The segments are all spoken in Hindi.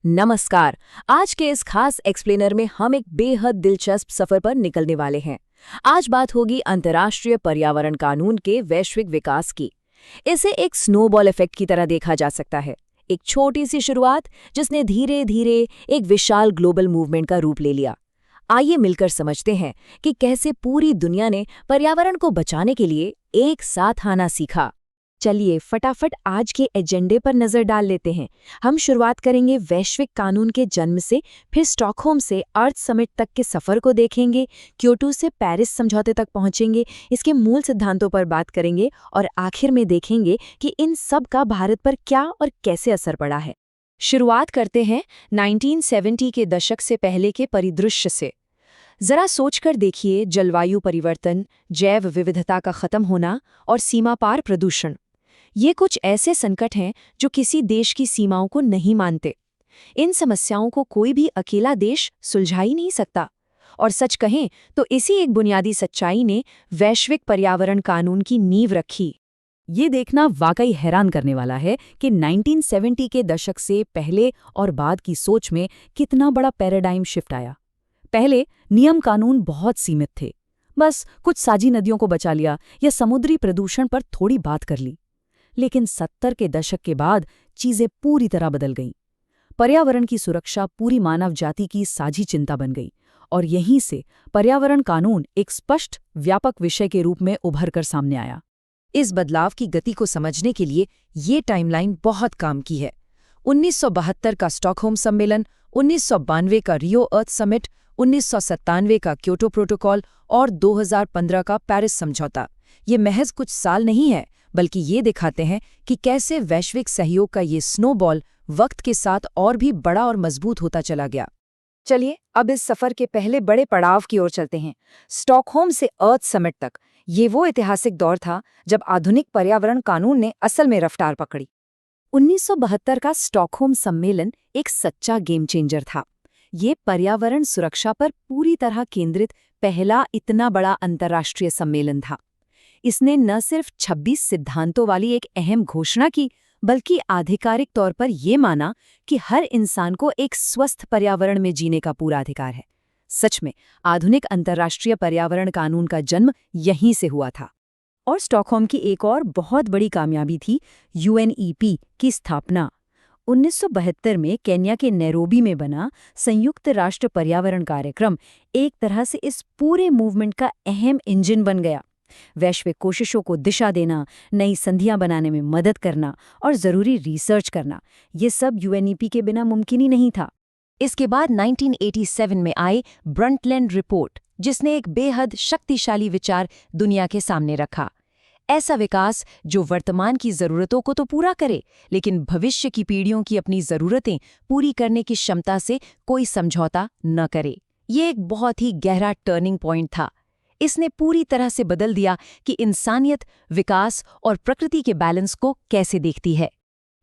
नमस्कार। आज के इस खास एक्सप्लेनर में हम एक बेहद दिलचस्प सफर पर निकलने वाले हैं। आज बात होगी अंतर्राष्ट्रीय पर्यावरण कानून के वैश्विक विकास की। इसे एक स्नोबॉल इफेक्ट की तरह देखा जा सकता है। एक छोटी सी शुरुआत जिसने धीरे धीरे एक विशाल ग्लोबल मूवमेंट का रूप ले लिया। आइए मिलकर समझते हैं कि कैसे पूरी दुनिया ने पर्यावरण को बचाने के लिए एक साथ आना सीखा। चलिए फटाफट आज के एजेंडे पर नजर डाल लेते हैं। हम शुरुआत करेंगे वैश्विक कानून के जन्म से, फिर स्टॉकहोम से अर्थ समिट तक के सफर को देखेंगे, क्योटो से पेरिस समझौते तक पहुंचेंगे, इसके मूल सिद्धांतों पर बात करेंगे और आखिर में देखेंगे कि इन सब का भारत पर क्या और कैसे असर पड़ा है। शुरुआत करते हैं 1970 के दशक से पहले के परिदृश्य से। जरा सोचकर देखिए, जलवायु परिवर्तन, जैव विविधता का खत्म होना और सीमा पार प्रदूषण, ये कुछ ऐसे संकट हैं जो किसी देश की सीमाओं को नहीं मानते। इन समस्याओं को कोई भी अकेला देश सुलझा ही नहीं सकता। और सच कहें तो इसी एक बुनियादी सच्चाई ने वैश्विक पर्यावरण कानून की नींव रखी। ये देखना वाकई हैरान करने वाला है कि 1970 के दशक से पहले और बाद की सोच में कितना बड़ा पैराडाइम शिफ्ट आया। पहले नियम कानून बहुत सीमित थे, बस कुछ साझी नदियों को बचा लिया या समुद्री प्रदूषण पर थोड़ी बात कर ली। लेकिन 70 के दशक के बाद चीजें पूरी तरह बदल गईं। पर्यावरण की सुरक्षा पूरी मानव जाति की साझी चिंता बन गई और यहीं से पर्यावरण कानून एक स्पष्ट, व्यापक विषय के रूप में उभर कर सामने आया। इस बदलाव की गति को समझने के लिए ये टाइमलाइन बहुत काम की है। 1972 का स्टॉकहोम सम्मेलन, 1992 का रियो अर्थ समिट, 1997 का क्योटो प्रोटोकॉल और 2015 का पेरिस समझौता। ये महज कुछ साल नहीं है, बल्कि ये दिखाते हैं कि कैसे वैश्विक सहयोग का ये स्नोबॉल वक्त के साथ और भी बड़ा और मजबूत होता चला गया। चलिए अब इस सफर के पहले बड़े पड़ाव की ओर चलते हैं, स्टॉकहोम से अर्थ समिट तक। ये वो ऐतिहासिक दौर था जब आधुनिक पर्यावरण कानून ने असल में रफ्तार पकड़ी। 1972 का स्टॉकहोम सम्मेलन एक सच्चा गेम चेंजर था। ये पर्यावरण सुरक्षा पर पूरी तरह केंद्रित पहला इतना बड़ा अंतर्राष्ट्रीय सम्मेलन था। इसने न सिर्फ 26 सिद्धांतों वाली एक अहम घोषणा की, बल्कि आधिकारिक तौर पर यह माना कि हर इंसान को एक स्वस्थ पर्यावरण में जीने का पूरा अधिकार है। सच में आधुनिक अंतर्राष्ट्रीय पर्यावरण कानून का जन्म यहीं से हुआ था। और स्टॉकहोम की एक और बहुत बड़ी कामयाबी थी यूएनईपी की स्थापना। 1972 में केन्या के नैरोबी में बना संयुक्त राष्ट्र पर्यावरण कार्यक्रम एक तरह से इस पूरे मूवमेंट का अहम इंजन बन गया। वैश्विक कोशिशों को दिशा देना, नई संधियां बनाने में मदद करना और जरूरी रिसर्च करना, ये सब यूएनईपी के बिना मुमकिन ही नहीं था। इसके बाद 1987 में आई ब्रंटलैंड रिपोर्ट, जिसने एक बेहद शक्तिशाली विचार दुनिया के सामने रखा। ऐसा विकास जो वर्तमान की जरूरतों को तो पूरा करे, लेकिन भविष्य की पीढ़ियों की अपनी जरूरतें पूरी करने की क्षमता से कोई समझौता न करे। ये एक बहुत ही गहरा टर्निंग पॉइंट था। इसने पूरी तरह से बदल दिया कि इंसानियत विकास और प्रकृति के बैलेंस को कैसे देखती है।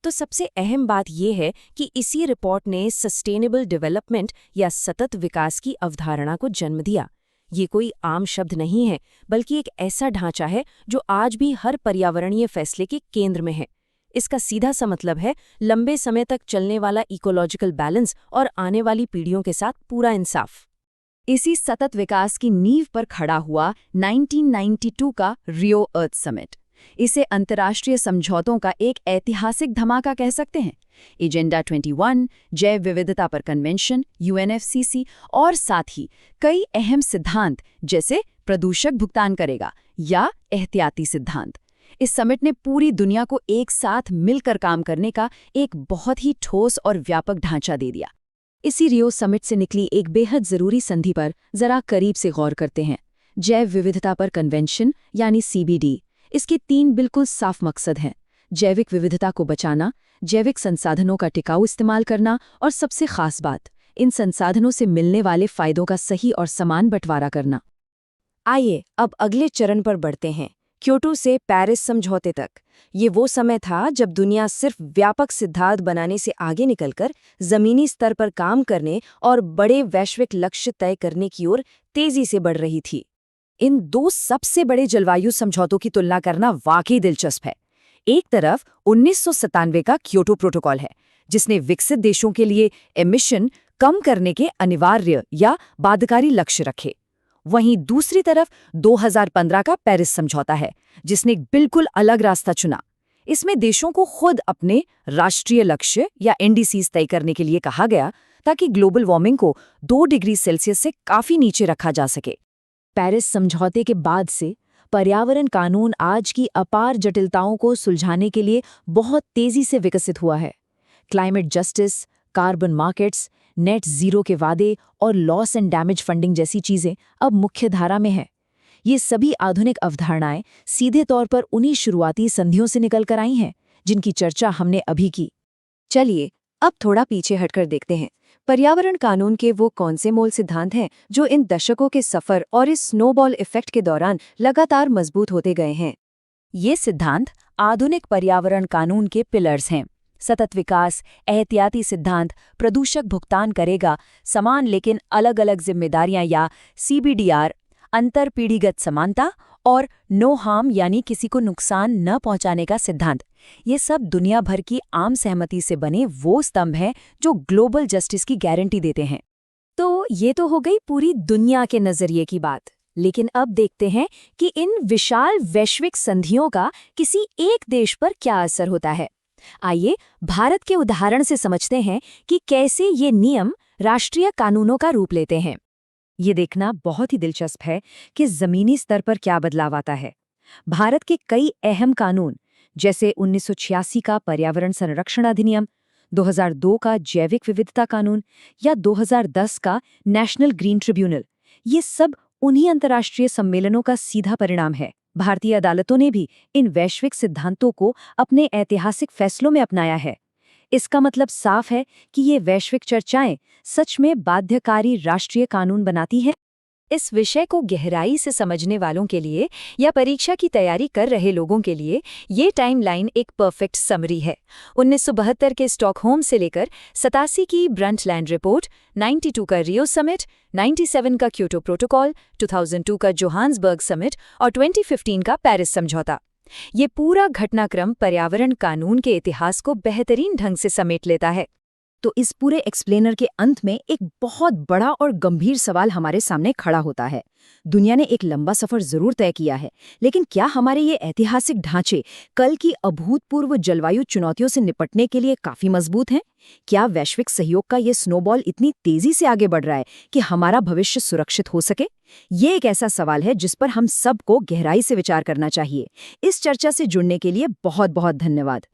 तो सबसे अहम बात यह है कि इसी रिपोर्ट ने सस्टेनेबल डेवलपमेंट या सतत विकास की अवधारणा को जन्म दिया। ये कोई आम शब्द नहीं है, बल्कि एक ऐसा ढांचा है जो आज भी हर पर्यावरणीय फैसले के केंद्र में है। इसका सीधा सा मतलब है लंबे समय तक चलने वाला इकोलॉजिकल बैलेंस और आने वाली पीढ़ियों के साथ पूरा इंसाफ। इसी सतत विकास की नींव पर खड़ा हुआ 1992 का रियो अर्थ समिट। इसे अंतर्राष्ट्रीय समझौतों का एक ऐतिहासिक धमाका कह सकते हैं। एजेंडा 21, जैव विविधता पर कन्वेंशन, यूएनएफसीसी और साथ ही कई अहम सिद्धांत जैसे प्रदूषक भुगतान करेगा या एहतियाती सिद्धांत। इस समिट ने पूरी दुनिया को एक साथ मिलकर काम करने का एक बहुत ही ठोस और व्यापक ढांचा दे दिया। इसी रियो समिट से निकली एक बेहद जरूरी संधि पर जरा करीब से गौर करते हैं, जैव विविधता पर कन्वेंशन यानी सीबीडी। इसके 3 बिल्कुल साफ मकसद हैं: जैविक विविधता को बचाना, जैविक संसाधनों का टिकाऊ इस्तेमाल करना और सबसे खास बात, इन संसाधनों से मिलने वाले फायदों का सही और समान बंटवारा करना। आइए अब अगले चरण पर बढ़ते हैं, क्योटो से पेरिस समझौते तक। ये वो समय था जब दुनिया सिर्फ व्यापक सिद्धांत बनाने से आगे निकलकर जमीनी स्तर पर काम करने और बड़े वैश्विक लक्ष्य तय करने की ओर तेजी से बढ़ रही थी। इन 2 सबसे बड़े जलवायु समझौतों की तुलना करना वाकई दिलचस्प है। एक तरफ 1997 का क्योटो प्रोटोकॉल है, जिसने विकसित देशों के लिए एमिशन कम करने के अनिवार्य या बाध्यकारी लक्ष्य रखे। वहीं दूसरी तरफ 2015 का पेरिस समझौता है, जिसने एक बिल्कुल अलग रास्ता चुना। इसमें देशों को खुद अपने राष्ट्रीय लक्ष्य या एनडीसीज तय करने के लिए कहा गया, ताकि ग्लोबल वार्मिंग को 2 डिग्री सेल्सियस से काफी नीचे रखा जा सके। पेरिस समझौते के बाद से पर्यावरण कानून आज की अपार जटिलताओं को सुलझाने के लिए बहुत तेजी से विकसित हुआ है। Climate justice, carbon markets, net zero के वादे और लॉस एंड डैमेज फंडिंग जैसी चीजें अब मुख्य धारा में हैं। ये सभी आधुनिक अवधारणाएं सीधे तौर पर उन्हीं शुरुआती संधियों से निकल कर आई हैं, जिनकी चर्चा हमने अभी की। चलिए अब थोड़ा पीछे हटकर देखते हैं, पर्यावरण कानून के वो कौन से मूल सिद्धांत हैं जो इन दशकों के सफर और इस स्नोबॉल इफेक्ट के दौरान लगातार मजबूत होते गए हैं। ये सिद्धांत आधुनिक पर्यावरण कानून के पिलर्स हैं। सतत विकास, एहतियाती सिद्धांत, प्रदूषक भुगतान करेगा, समान लेकिन अलग अलग जिम्मेदारियां या CBDR, अंतर पीढ़ीगत समानता और नो हार्म यानी किसी को नुकसान न पहुंचाने का सिद्धांत। ये सब दुनिया भर की आम सहमति से बने वो स्तंभ हैं जो ग्लोबल जस्टिस की गारंटी देते हैं। तो ये तो हो गई पूरी दुनिया के नजरिए की बात, लेकिन अब देखते हैं कि इन विशाल वैश्विक संधियों का किसी एक देश पर क्या असर होता है। आइए भारत के उदाहरण से समझते हैं कि कैसे ये नियम राष्ट्रीय कानूनों का रूप लेते हैं। ये देखना बहुत ही दिलचस्प है कि जमीनी स्तर पर क्या बदलाव आता है। भारत के कई अहम कानून, जैसे 1986 का पर्यावरण संरक्षण अधिनियम, 2002 का जैविक विविधता कानून या 2010 का नेशनल ग्रीन ट्रिब्यूनल, ये सब उन्हीं अंतर्राष्ट्रीय सम्मेलनों का सीधा परिणाम है। भारतीय अदालतों ने भी इन वैश्विक सिद्धांतों को अपने ऐतिहासिक फैसलों में अपनाया है। इसका मतलब साफ है कि ये वैश्विक चर्चाएं सच में बाध्यकारी राष्ट्रीय कानून बनाती हैं। इस विषय को गहराई से समझने वालों के लिए या परीक्षा की तैयारी कर रहे लोगों के लिए ये टाइमलाइन एक परफेक्ट समरी है। 1972 के स्टॉकहोम से लेकर 87 की ब्रंटलैंड रिपोर्ट, 92 का रियो समिट, 97 का क्योटो प्रोटोकॉल, 2002 का जोहान्सबर्ग समिट और 2015 का पेरिस समझौता। ये पूरा घटनाक्रम पर्यावरण कानून के इतिहास को बेहतरीन ढंग से समेट लेता है। तो इस पूरे एक्सप्लेनर के अंत में एक बहुत बड़ा और गंभीर सवाल हमारे सामने खड़ा होता है। दुनिया ने एक लंबा सफर जरूर तय किया है, लेकिन क्या हमारे ये ऐतिहासिक ढांचे कल की अभूतपूर्व जलवायु चुनौतियों से निपटने के लिए काफी मजबूत हैं? क्या वैश्विक सहयोग का ये स्नोबॉल इतनी तेजी से आगे बढ़ रहा है कि हमारा भविष्य सुरक्षित हो सके? ये एक ऐसा सवाल है जिस पर हम सबको गहराई से विचार करना चाहिए। इस चर्चा से जुड़ने के लिए बहुत बहुत धन्यवाद।